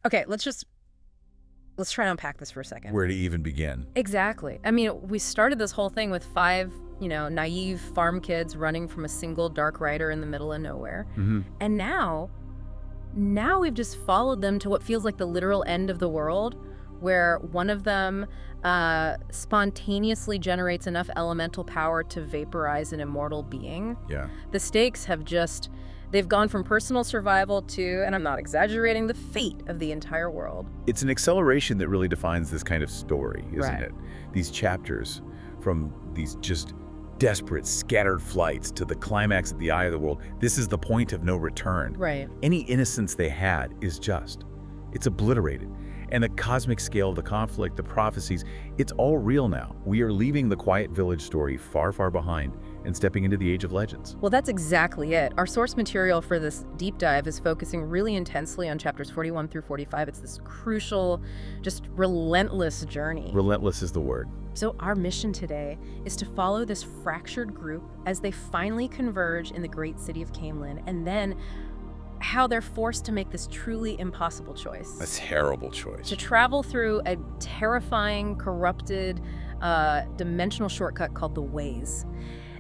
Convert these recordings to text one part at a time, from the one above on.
Okay, let's try to unpack this for a second. Where to even begin? Exactly. I mean, we started this whole thing with 5, naive farm kids running from a single dark rider in the middle of nowhere. And now we've just followed them to what feels like the literal end of the world, where one of them spontaneously generates enough elemental power to vaporize an immortal being. Yeah. The stakes have they've gone from personal survival to, and I'm not exaggerating, the fate of the entire world. It's an acceleration that really defines this kind of story, isn't Right. it? These chapters, from these just desperate, scattered flights to the climax at the Eye of the World, this is the point of no return. Right. Any innocence they had is it's obliterated. And the cosmic scale of the conflict, the prophecies, it's all real now. We are leaving the quiet village story far, far behind and stepping into the Age of Legends. Well, that's exactly it. Our source material for this deep dive is focusing really intensely on chapters 41 through 45. It's this crucial, just relentless journey. Relentless is the word. So our mission today is to follow this fractured group as they finally converge in the great city of Caemlyn, and then how they're forced to make this truly impossible choice. A terrible choice. To travel through a terrifying, corrupted, dimensional shortcut called the Ways.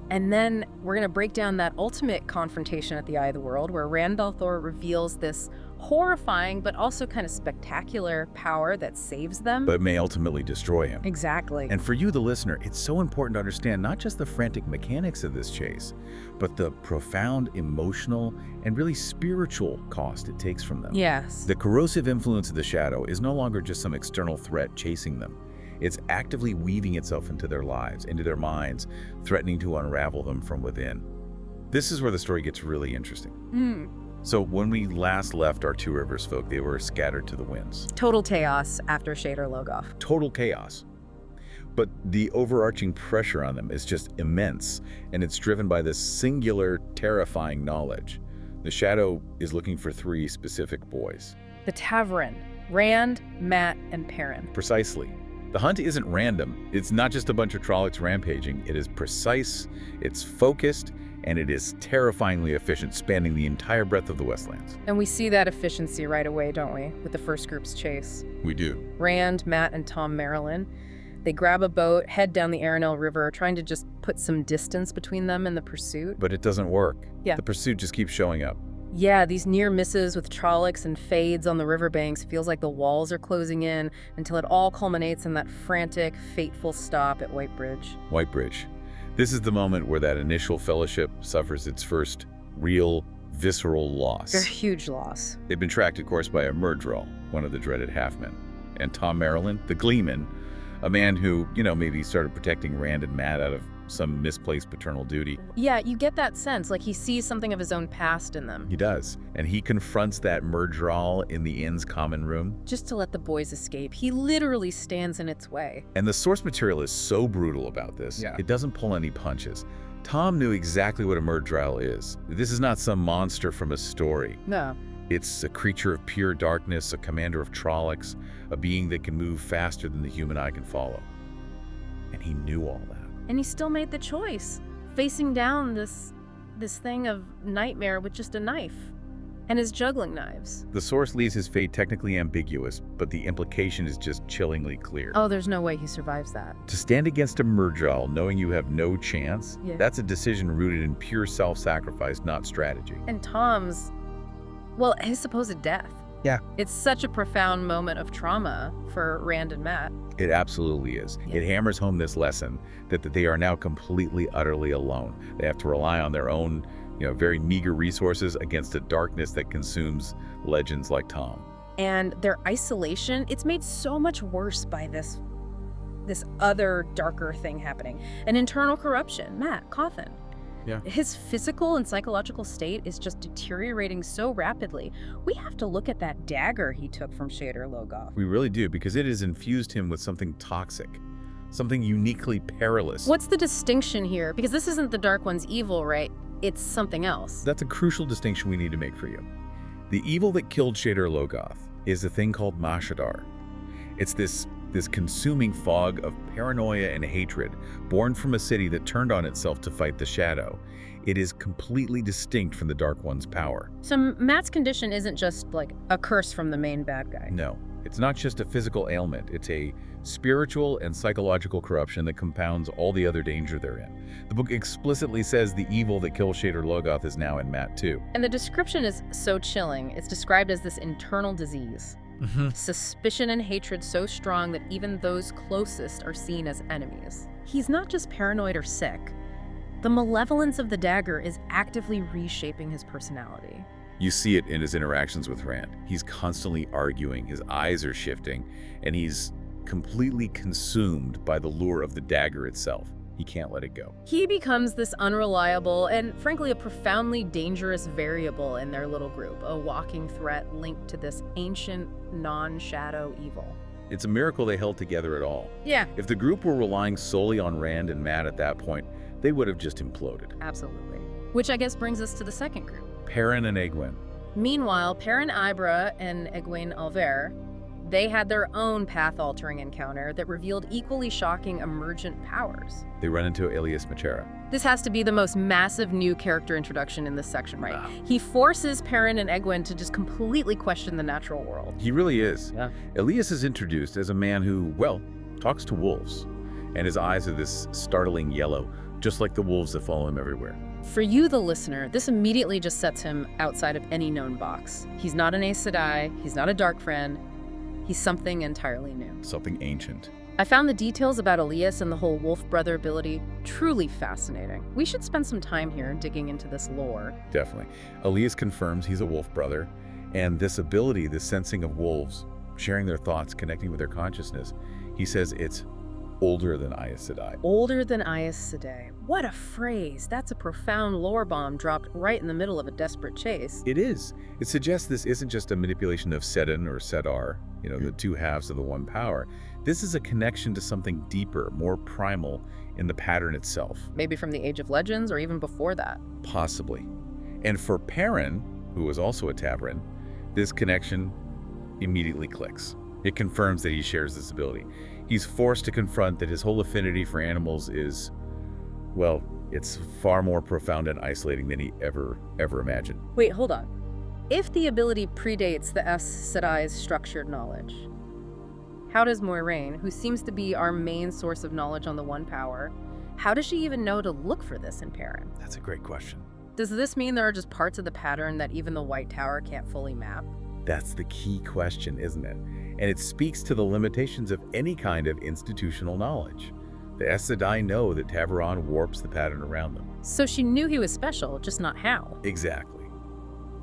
And then we're going to break down that ultimate confrontation at the Eye of the World, where Rand al'Thor reveals this horrifying but also kind of spectacular power that saves them. But may ultimately destroy him. Exactly. And for you, the listener, it's so important to understand not just the frantic mechanics of this chase, but the profound emotional and really spiritual cost it takes from them. Yes. The corrosive influence of the shadow is no longer just some external threat chasing them. It's actively weaving itself into their lives, into their minds, threatening to unravel them from within. This is where the story gets really interesting. So when we last left our Two Rivers folk, they were scattered to the winds. Total chaos after Shader Logoth. Total chaos. But the overarching pressure on them is just immense, and it's driven by this singular, terrifying knowledge. The Shadow is looking for 3 specific boys. The Tavern. Rand, Mat, and Perrin. Precisely. The hunt isn't random. It's not just a bunch of Trollocs rampaging. It is precise, it's focused, and it is terrifyingly efficient, spanning the entire breadth of the Westlands. And we see that efficiency right away, don't we, with the first group's chase. We do. Rand, Mat, and Tom Marilyn. They grab a boat, head down the Arenell River, trying to just put some distance between them and the pursuit. But it doesn't work. Yeah. The pursuit just keeps showing up. Yeah, these near misses with Trollocs and fades on the riverbanks feels like the walls are closing in until it all culminates in that frantic, fateful stop at Whitebridge. Whitebridge. This is the moment where that initial fellowship suffers its first real, visceral loss. A huge loss. They've been tracked, of course, by a Myrddraal, one of the dreaded halfmen. And Tom Marilyn, the Gleeman, a man who, maybe started protecting Rand and Mat out of some misplaced paternal duty. Yeah, you get that sense, like he sees something of his own past in them. He does. And he confronts that Myrddraal in the inn's common room. Just to let the boys escape. He literally stands in its way. And the source material is so brutal about this. Yeah. It doesn't pull any punches. Tom knew exactly what a Myrddraal is. This is not some monster from a story. No. It's a creature of pure darkness, a commander of Trollocs, a being that can move faster than the human eye can follow. And he knew all that. And he still made the choice, facing down this thing of nightmare with just a knife and his juggling knives. The source leaves his fate technically ambiguous, but the implication is just chillingly clear. Oh, there's no way he survives that. To stand against a Myrddraal knowing you have no chance, that's a decision rooted in pure self-sacrifice, not strategy. And Tom's, his supposed death. Yeah. It's such a profound moment of trauma for Rand and Mat. It absolutely is. Yeah. It hammers home this lesson that they are now completely, utterly alone. They have to rely on their own, very meager resources against a darkness that consumes legends like Tom. And their isolation, it's made so much worse by this other darker thing happening. An internal corruption. Mat, Coffin. Yeah. His physical and psychological state is just deteriorating so rapidly. We have to look at that dagger he took from Shader Logoth. We really do, because it has infused him with something toxic, something uniquely perilous. What's the distinction here? Because this isn't the Dark One's evil, right? It's something else. That's a crucial distinction we need to make for you. The evil that killed Shader Logoth is a thing called Mashadar. It's this this consuming fog of paranoia and hatred, born from a city that turned on itself to fight the shadow. It is completely distinct from the Dark One's power. So Matt's condition isn't just like a curse from the main bad guy. No, it's not just a physical ailment. It's a spiritual and psychological corruption that compounds all the other danger they're in. The book explicitly says the evil that kills Shader Logoth is now in Matt too. And the description is so chilling. It's described as this internal disease. Suspicion and hatred so strong that even those closest are seen as enemies. He's not just paranoid or sick. The malevolence of the dagger is actively reshaping his personality. You see it in his interactions with Rand. He's constantly arguing, his eyes are shifting, and he's completely consumed by the lure of the dagger itself. He can't let it go. He becomes this unreliable and, frankly, a profoundly dangerous variable in their little group, a walking threat linked to this ancient, non-shadow evil. It's a miracle they held together at all. Yeah. If the group were relying solely on Rand and Matt at that point, they would have just imploded. Absolutely. Which I guess brings us to the second group. Perrin and Egwene. Meanwhile, Perrin Ibra and Egwene Alver, they had their own path-altering encounter that revealed equally shocking emergent powers. They run into Aelias Machera. This has to be the most massive new character introduction in this section, right? He forces Perrin and Egwene to just completely question the natural world. He really is. Yeah. Aelias is introduced as a man who, well, talks to wolves. And his eyes are this startling yellow, just like the wolves that follow him everywhere. For you, the listener, this immediately just sets him outside of any known box. He's not an Aes Sedai, he's not a dark friend, he's something entirely new. Something ancient. I found the details about Aelias and the whole wolf brother ability truly fascinating. We should spend some time here digging into this lore. Definitely. Aelias confirms he's a wolf brother, and this ability, the sensing of wolves, sharing their thoughts, connecting with their consciousness, he says it's older than Aes Sedai. Older than Aes Sedai. What a phrase. That's a profound lore bomb dropped right in the middle of a desperate chase. It is. It suggests this isn't just a manipulation of Sedan or Sedar, the two halves of the one power. This is a connection to something deeper, more primal in the pattern itself. Maybe from the Age of Legends or even before that. Possibly. And for Perrin, who was also a Tavern, this connection immediately clicks. It confirms that he shares this ability. He's forced to confront that his whole affinity for animals is, well, it's far more profound and isolating than he ever imagined. Wait, hold on. If the ability predates the Aes Sedai's structured knowledge, how does Moiraine, who seems to be our main source of knowledge on the One Power, how does she even know to look for this in Perrin? That's a great question. Does this mean there are just parts of the pattern that even the White Tower can't fully map? That's the key question, isn't it? And it speaks to the limitations of any kind of institutional knowledge. The Aes Sedai know that Taveron warps the pattern around them. So she knew he was special, just not how. Exactly.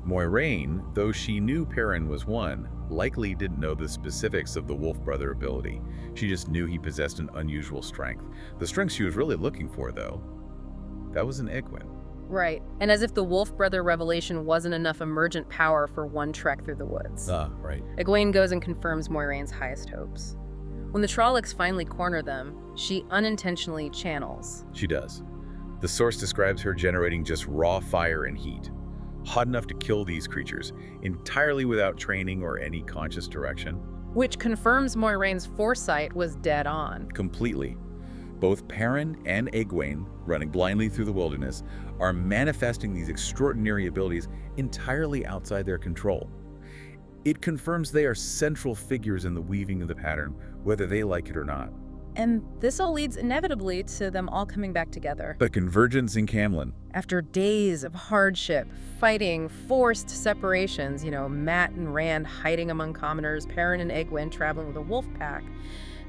Moiraine, though she knew Perrin was one, likely didn't know the specifics of the Wolf Brother ability. She just knew he possessed an unusual strength. The strength she was really looking for, though, that was in Egwene. Right. And as if the Wolf Brother revelation wasn't enough emergent power for one trek through the woods. Right. Egwene goes and confirms Moiraine's highest hopes. When the Trollocs finally corner them, she unintentionally channels. She does. The source describes her generating just raw fire and heat, hot enough to kill these creatures, entirely without training or any conscious direction. Which confirms Moiraine's foresight was dead on. Completely. Both Perrin and Egwene, running blindly through the wilderness, are manifesting these extraordinary abilities entirely outside their control. It confirms they are central figures in the weaving of the pattern, whether they like it or not. And this all leads inevitably to them all coming back together. The convergence in Caemlyn. After days of hardship, fighting, forced separations, Matt and Rand hiding among commoners, Perrin and Egwene traveling with a wolf pack,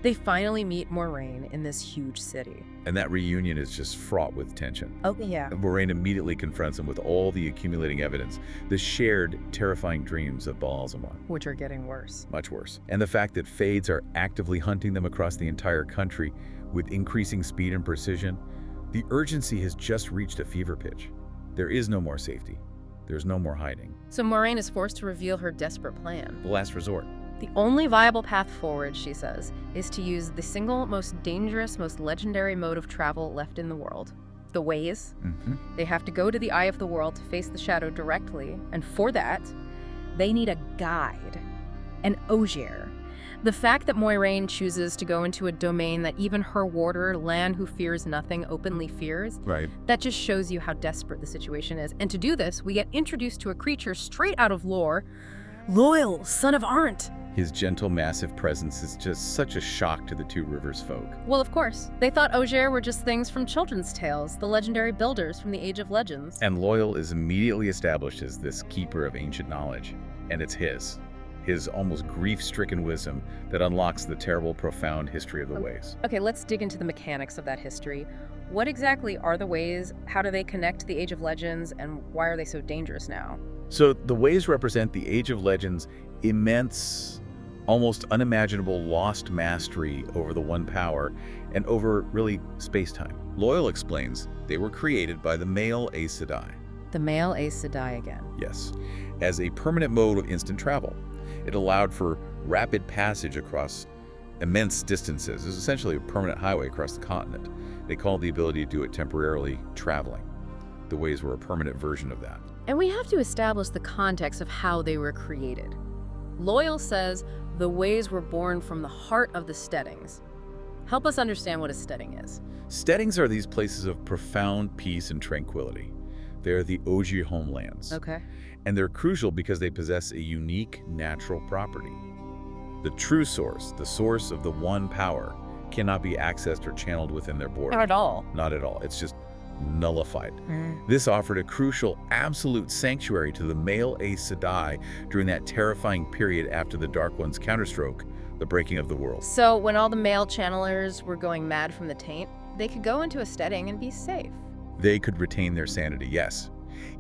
they finally meet Moiraine in this huge city. And that reunion is just fraught with tension. Oh, yeah. Moiraine immediately confronts him with all the accumulating evidence, the shared, terrifying dreams of Baal Zaman. Which are getting worse. Much worse. And the fact that Fades are actively hunting them across the entire country with increasing speed and precision. The urgency has just reached a fever pitch. There is no more safety. There's no more hiding. So Moiraine is forced to reveal her desperate plan. The last resort. The only viable path forward, she says, is to use the single most dangerous, most legendary mode of travel left in the world, the Ways. They have to go to the Eye of the World to face the shadow directly, and for that, they need a guide, an Ogier, The fact that Moiraine chooses to go into a domain that even her warder, Lan, who fears nothing, openly fears, Right. that just shows you how desperate the situation is. And to do this, we get introduced to a creature straight out of lore, Loial, son of Arndt. His gentle, massive presence is just such a shock to the Two Rivers folk. Well, of course. They thought Ogier were just things from children's tales, the legendary builders from the Age of Legends. And Loial is immediately established as this keeper of ancient knowledge. And it's his almost grief-stricken wisdom that unlocks the terrible, profound history of the Ways. Okay, let's dig into the mechanics of that history. What exactly are the Ways? How do they connect to the Age of Legends? And why are they so dangerous now? So the Ways represent the Age of Legends' immense, almost unimaginable lost mastery over the One Power and over, really, space-time. Loial explains they were created by the male Aes Sedai. The male Aes Sedai again. Yes, as a permanent mode of instant travel. It allowed for rapid passage across immense distances. It was essentially a permanent highway across the continent. They called the ability to do it temporarily traveling. The Ways were a permanent version of that. And we have to establish the context of how they were created. Loial says the Ways were born from the heart of the Steadings. Help us understand what a Steading is. Steadings are these places of profound peace and tranquility. They're the Ogier homelands. Okay. And they're crucial because they possess a unique natural property. The true source, the source of the One Power, cannot be accessed or channeled within their borders. Not at all. Not at all. It's just nullified. This offered a crucial, absolute sanctuary to the male Aes Sedai during that terrifying period after the Dark One's counterstroke, the breaking of the world. So when all the male channelers were going mad from the taint, they could go into a Steading and be safe. They could retain their sanity, yes.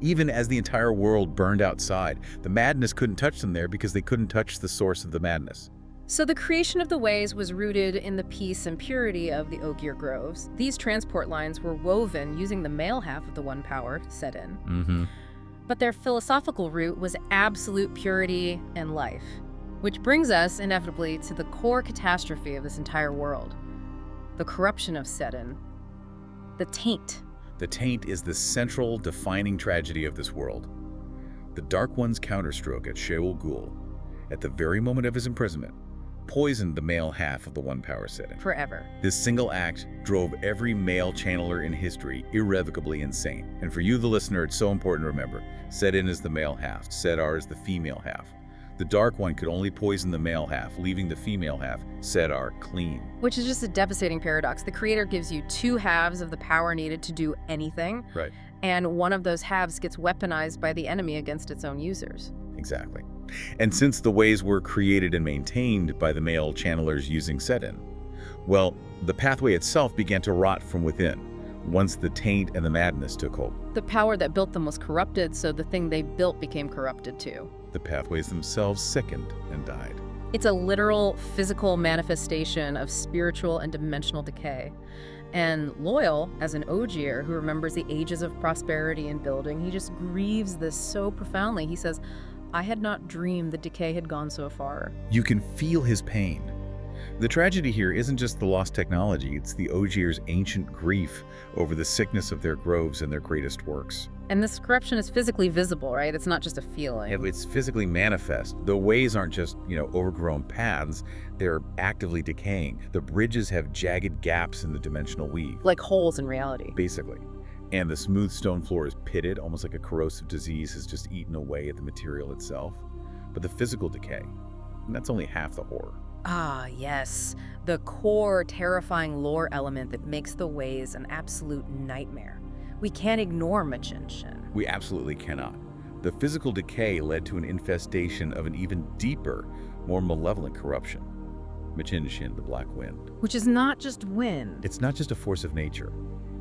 Even as the entire world burned outside, the madness couldn't touch them there because they couldn't touch the source of the madness. So the creation of the Ways was rooted in the peace and purity of the Ogier groves. These transport lines were woven using the male half of the One Power set in. But their philosophical root was absolute purity and life, which brings us inevitably to the core catastrophe of this entire world, the corruption of Sedin, the taint. The taint is the central defining tragedy of this world. The Dark One's counterstroke at Sheol Ghul, at the very moment of his imprisonment, poisoned the male half of the One Power Sedin. Forever. This single act drove every male channeler in history irrevocably insane. And for you, the listener, it's so important to remember, Sedin is the male half, Sedar is the female half. The Dark One could only poison the male half, leaving the female half, Sedar, clean. Which is just a devastating paradox. The Creator gives you two halves of the power needed to do anything, Right. and one of those halves gets weaponized by the enemy against its own users. Exactly. And since the Ways were created and maintained by the male channelers using Sedin, well, the pathway itself began to rot from within, once the taint and the madness took hold. The power that built them was corrupted, so the thing they built became corrupted too. The pathways themselves sickened and died. It's a literal, physical manifestation of spiritual and dimensional decay. And Loial, as an Ogier who remembers the ages of prosperity and building, he just grieves this so profoundly. He says, I had not dreamed the decay had gone so far. You can feel his pain. The tragedy here isn't just the lost technology, it's the Ogier's ancient grief over the sickness of their groves and their greatest works. And this corruption is physically visible, right? It's not just a feeling. It's physically manifest. The Ways aren't just, overgrown paths, they're actively decaying. The bridges have jagged gaps in the dimensional weave. Like holes in reality. Basically. And the smooth stone floor is pitted, almost like a corrosive disease has just eaten away at the material itself. But the physical decay, that's only half the horror. Ah, yes. The core, terrifying lore element that makes the Ways an absolute nightmare. We can't ignore Miraculous. We absolutely cannot. The physical decay led to an infestation of an even deeper, more malevolent corruption. Miraculous, the Black Wind. Which is not just wind. It's not just a force of nature.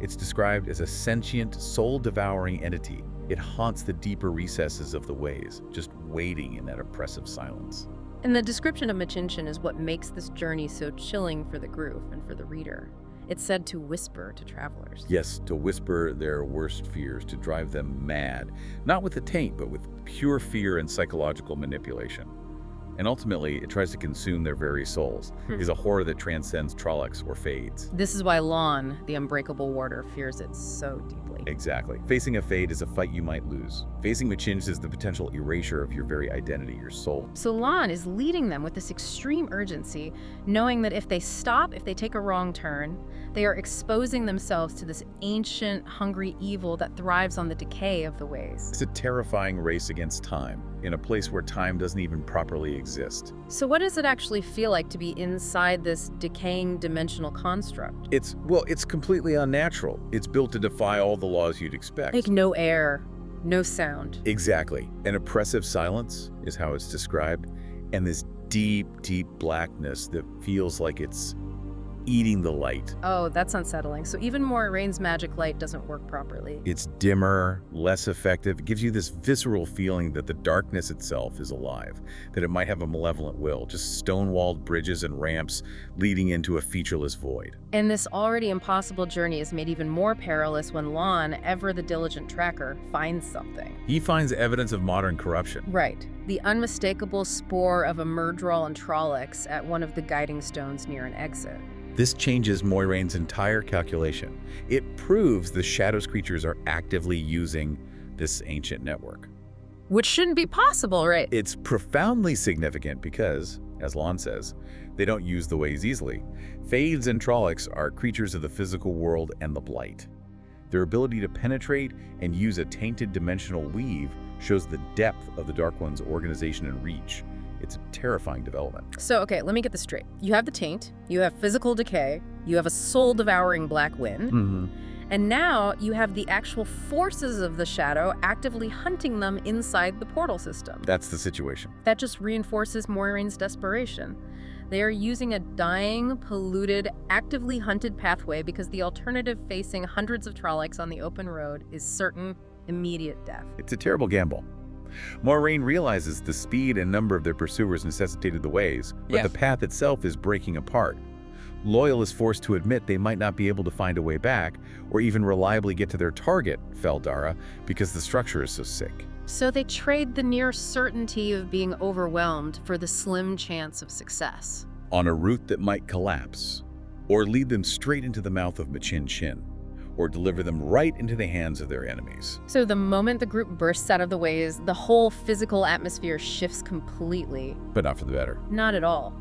It's described as a sentient, soul-devouring entity. It haunts the deeper recesses of the Ways, just waiting in that oppressive silence. And the description of Miraculous is what makes this journey so chilling for the group and for the reader. It's said to whisper to travelers. Yes, to whisper their worst fears, to drive them mad. Not with the taint, but with pure fear and psychological manipulation. and ultimately it tries to consume their very souls. It's a horror that transcends Trollocs or Fades. This is why Lon, the unbreakable warder, fears it so deeply. Exactly. Facing a Fade is a fight you might lose. Facing Machinj is the potential erasure of your very identity, your soul. So Lon is leading them with this extreme urgency, knowing that if they stop, if they take a wrong turn, they are exposing themselves to this ancient, hungry evil that thrives on the decay of the ways. It's a terrifying race against time, in a place where time doesn't even properly exist. So what does it actually feel like to be inside this decaying dimensional construct? It's completely unnatural. It's built to defy all the laws you'd expect. Like no air, no sound. Exactly. An oppressive silence is how it's described, and this deep, deep blackness that feels like it's eating the light. Oh, that's unsettling. So even Moiraine's magic light doesn't work properly. It's dimmer, less effective. It gives you this visceral feeling that the darkness itself is alive, that it might have a malevolent will, just stone-walled bridges and ramps leading into a featureless void. And this already impossible journey is made even more perilous when Lon, ever the diligent tracker, finds something. He finds evidence of modern corruption. Right. The unmistakable spore of a Myrddraal and Trollocs at one of the guiding stones near an exit. This changes Moiraine's entire calculation. It proves the Shadows creatures are actively using this ancient network. Which shouldn't be possible, right? It's profoundly significant because, as Lon says, they don't use the ways easily. Fades and Trollocs are creatures of the physical world and the Blight. Their ability to penetrate and use a tainted dimensional weave shows the depth of the Dark One's organization and reach. It's a terrifying development. So, okay, let me get this straight. You have the taint, you have physical decay, you have a soul-devouring black wind, and now you have the actual forces of the shadow actively hunting them inside the portal system. That's the situation. That just reinforces Moiraine's desperation. They are using a dying, polluted, actively hunted pathway because the alternative facing hundreds of Trollocs on the open road is certain, immediate death. It's a terrible gamble. Moiraine realizes the speed and number of their pursuers necessitated the ways, but the path itself is breaking apart. Loial is forced to admit they might not be able to find a way back, or even reliably get to their target, Fel Dara, because the structure is so sick. So they trade the near certainty of being overwhelmed for the slim chance of success. On a route that might collapse, or lead them straight into the mouth of Machinj, or deliver them right into the hands of their enemies. So the moment the group bursts out of the ways, the whole physical atmosphere shifts completely. But not for the better. Not at all.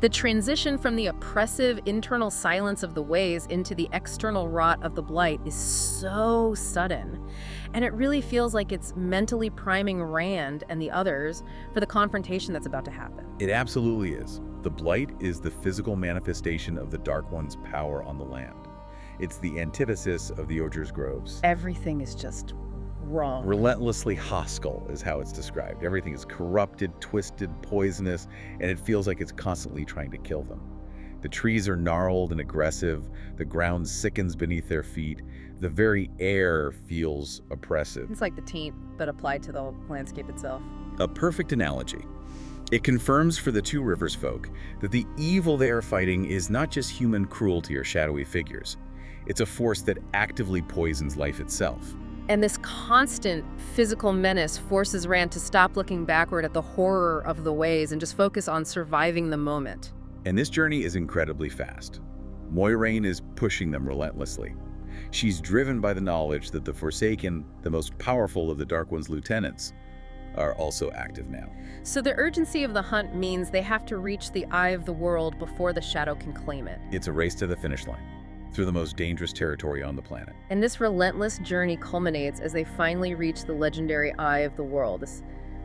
The transition from the oppressive internal silence of the ways into the external rot of the Blight is so sudden. And it really feels like it's mentally priming Rand and the others for the confrontation that's about to happen. It absolutely is. The Blight is the physical manifestation of the Dark One's power on the land. It's the antithesis of the Ogier's groves. Everything is just wrong. Relentlessly hostile is how it's described. Everything is corrupted, twisted, poisonous, and it feels like it's constantly trying to kill them. The trees are gnarled and aggressive, the ground sickens beneath their feet, the very air feels oppressive. It's like the taint, but applied to the landscape itself. A perfect analogy. It confirms for the Two Rivers folk that the evil they are fighting is not just human cruelty or shadowy figures. It's a force that actively poisons life itself. And this constant physical menace forces Rand to stop looking backward at the horror of the ways and just focus on surviving the moment. And this journey is incredibly fast. Moiraine is pushing them relentlessly. She's driven by the knowledge that the Forsaken, the most powerful of the Dark One's lieutenants, are also active now. So the urgency of the hunt means they have to reach the eye of the world before the shadow can claim it. It's a race to the finish line, through the most dangerous territory on the planet. And this relentless journey culminates as they finally reach the legendary Eye of the World,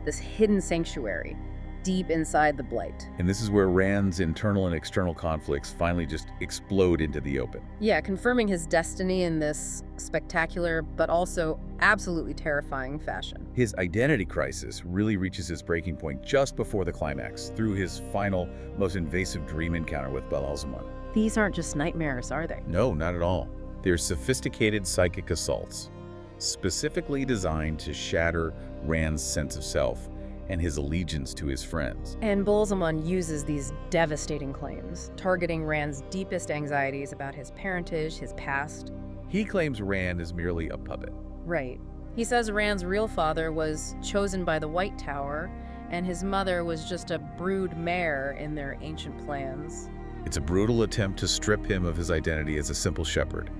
this hidden sanctuary deep inside the Blight. And this is where Rand's internal and external conflicts finally just explode into the open. Yeah, confirming his destiny in this spectacular but also absolutely terrifying fashion. His identity crisis really reaches its breaking point just before the climax, through his final, most invasive dream encounter with Bel-Alzamon. These aren't just nightmares, are they? No, not at all. They're sophisticated psychic assaults, specifically designed to shatter Rand's sense of self and his allegiance to his friends. And Bel-Alzamon uses these devastating claims, targeting Rand's deepest anxieties about his parentage, his past. He claims Rand is merely a puppet. Right. He says Rand's real father was chosen by the White Tower, and his mother was just a brood mare in their ancient plans. It's a brutal attempt to strip him of his identity as a simple shepherd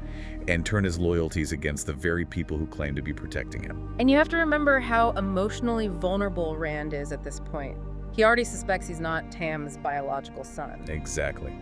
and turn his loyalties against the very people who claim to be protecting him. And you have to remember how emotionally vulnerable Rand is at this point. He already suspects he's not Tam's biological son. Exactly.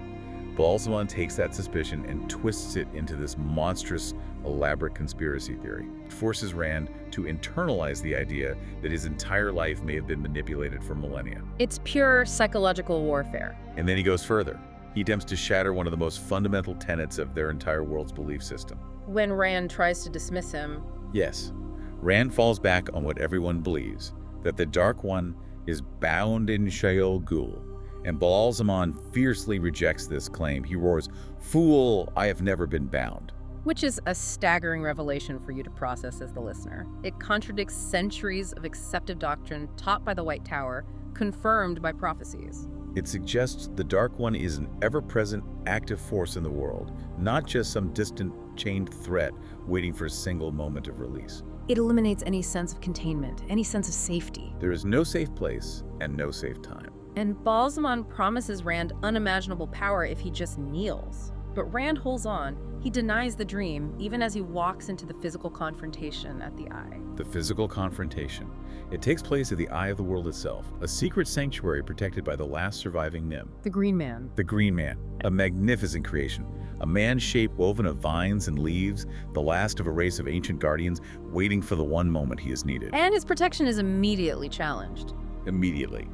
Balsamon takes that suspicion and twists it into this monstrous, elaborate conspiracy theory. It forces Rand to internalize the idea that his entire life may have been manipulated for millennia. It's pure psychological warfare. And then he goes further. He attempts to shatter one of the most fundamental tenets of their entire world's belief system. When Rand tries to dismiss him, Yes, Rand falls back on what everyone believes, that the Dark One is bound in Sheol Ghul, and Balsamon fiercely rejects this claim. He roars, "Fool, I have never been bound." which is a staggering revelation for you to process as the listener. It contradicts centuries of accepted doctrine taught by the White Tower, confirmed by prophecies. It suggests the Dark One is an ever-present, active force in the world, not just some distant, chained threat waiting for a single moment of release. It eliminates any sense of containment, any sense of safety. There is no safe place and no safe time. And Balsamon promises Rand unimaginable power if he just kneels. But Rand holds on. He denies the dream, even as he walks into the physical confrontation at the Eye. The physical confrontation. It takes place at the Eye of the World itself, a secret sanctuary protected by the last surviving Nym. The Green Man. The Green Man, a magnificent creation. A man's shape woven of vines and leaves, the last of a race of ancient guardians, waiting for the one moment he is needed. And his protection is immediately challenged. Immediately.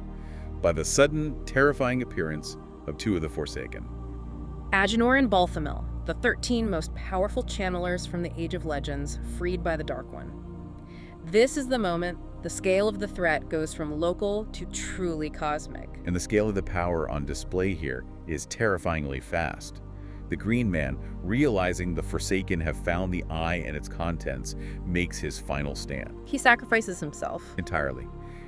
By the sudden, terrifying appearance of two of the Forsaken. Agenor and Balthamel, the 13 most powerful channelers from the Age of Legends, freed by the Dark One. This is the moment the scale of the threat goes from local to truly cosmic. And the scale of the power on display here is terrifyingly fast. The Green Man, realizing the Forsaken have found the Eye and its contents, makes his final stand. He sacrifices himself. Entirely.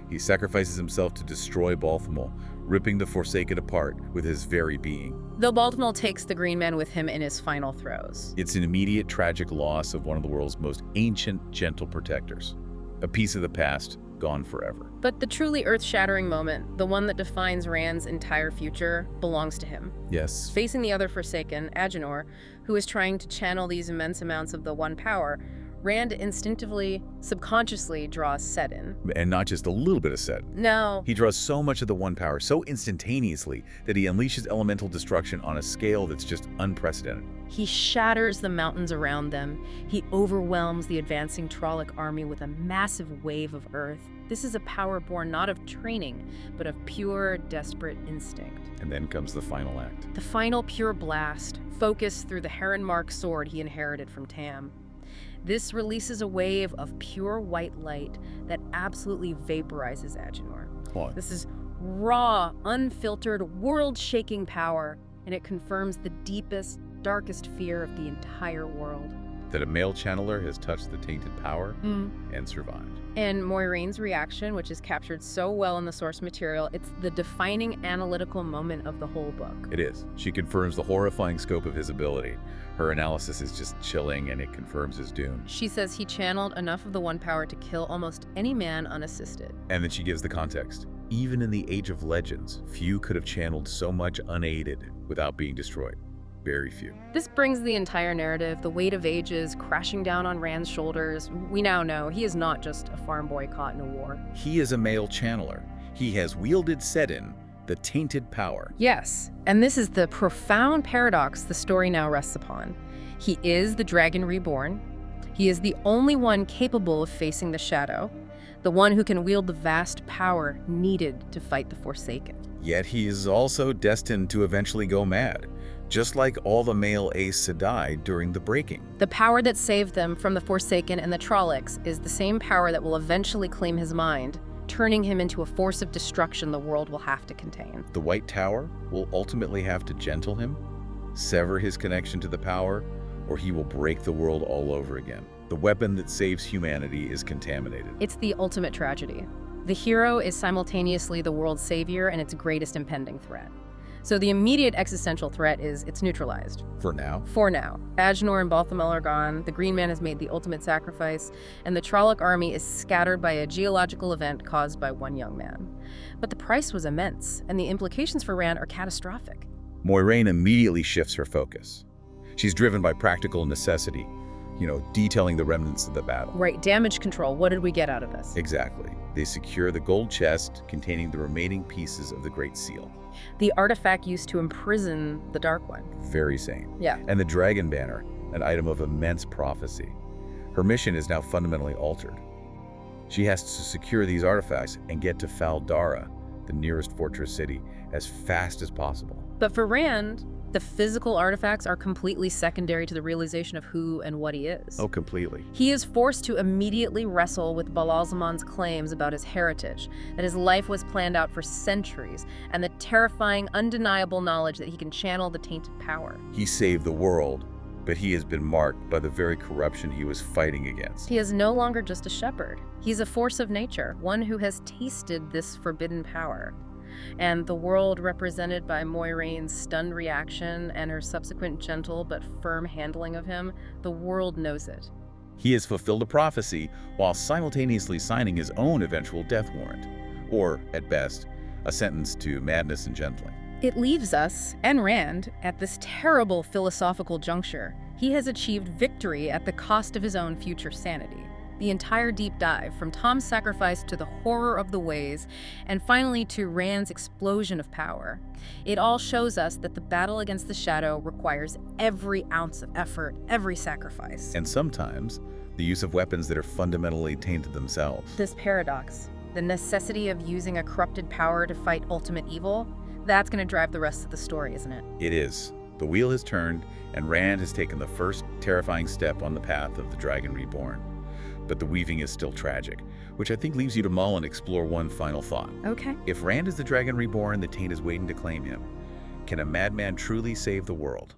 He sacrifices himself to destroy Balthamel, ripping the Forsaken apart with his very being. Though Balthamel takes the Green Man with him in his final throes. It's an immediate tragic loss of one of the world's most ancient, gentle protectors. A piece of the past, gone forever. But the truly earth-shattering moment, the one that defines Rand's entire future, belongs to him. Yes. Facing the other Forsaken, Agenor, who is trying to channel these immense amounts of the One Power, Rand instinctively, subconsciously draws Sedin. And not just a little bit of Sedin. No. He draws so much of the One Power so instantaneously that he unleashes elemental destruction on a scale that's just unprecedented. He shatters the mountains around them. He overwhelms the advancing Trolloc army with a massive wave of earth. This is a power born not of training, but of pure, desperate instinct. And then comes the final act. The final pure blast, focused through the heron-marked sword he inherited from Tam. This releases a wave of pure white light that absolutely vaporizes Agenor. What? This is raw, unfiltered, world-shaking power, and it confirms the deepest, darkest fear of the entire world. That a male channeler has touched the tainted power and survived. And Moiraine's reaction, which is captured so well in the source material, it's the defining analytical moment of the whole book. It is. She confirms the horrifying scope of his ability. Her analysis is just chilling, and it confirms his doom. She says he channeled enough of the One Power to kill almost any man unassisted. And then she gives the context. Even in the Age of Legends, few could have channeled so much unaided without being destroyed. Very few. This brings the entire narrative, the weight of ages, crashing down on Rand's shoulders. We now know he is not just a farm boy caught in a war. He is a male channeler. He has wielded Sedin, the tainted power. Yes, and this is the profound paradox the story now rests upon. He is the dragon reborn. He is the only one capable of facing the shadow, the one who can wield the vast power needed to fight the Forsaken. Yet he is also destined to eventually go mad, just like all the male Aes Sedai during the breaking. The power that saved them from the Forsaken and the Trollocs is the same power that will eventually claim his mind, turning him into a force of destruction the world will have to contain. The White Tower will ultimately have to gentle him, sever his connection to the power, or he will break the world all over again. The weapon that saves humanity is contaminated. It's the ultimate tragedy. The hero is simultaneously the world's savior and its greatest impending threat. So the immediate existential threat is it's neutralized. For now. For now. Agenor and Balthamel are gone, the Green Man has made the ultimate sacrifice, and the Trolloc army is scattered by a geological event caused by one young man. But the price was immense, and the implications for Rand are catastrophic. Moiraine immediately shifts her focus. She's driven by practical necessity, detailing the remnants of the battle. Right, damage control. What did we get out of this? Exactly. They secure the gold chest containing the remaining pieces of the Great Seal. The artifact used to imprison the Dark One. Very sane. Yeah. And the Dragon Banner, an item of immense prophecy. Her mission is now fundamentally altered. She has to secure these artifacts and get to Fal Dara, the nearest fortress city, as fast as possible. But for Rand, the physical artifacts are completely secondary to the realization of who and what he is. Oh, completely. He is forced to immediately wrestle with Balazzaman's claims about his heritage, that his life was planned out for centuries, and the terrifying, undeniable knowledge that he can channel the tainted power. He saved the world, but he has been marked by the very corruption he was fighting against. He is no longer just a shepherd. He's a force of nature, one who has tasted this forbidden power. And the world, represented by Moiraine's stunned reaction and her subsequent gentle but firm handling of him, the world knows it. He has fulfilled a prophecy while simultaneously signing his own eventual death warrant, or, at best, a sentence to madness and gentling. It leaves us, and Rand, at this terrible philosophical juncture. He has achieved victory at the cost of his own future sanity. The entire deep dive, from Tom's sacrifice to the horror of the ways, and finally to Rand's explosion of power. It all shows us that the battle against the Shadow requires every ounce of effort, every sacrifice. And sometimes, the use of weapons that are fundamentally tainted themselves. This paradox, the necessity of using a corrupted power to fight ultimate evil, that's going to drive the rest of the story, isn't it? It is. The wheel has turned, and Rand has taken the first terrifying step on the path of the Dragon Reborn. But the weaving is still tragic, which I think leaves you to mull and explore one final thought. Okay. If Rand is the Dragon Reborn, the taint is waiting to claim him. Can a madman truly save the world?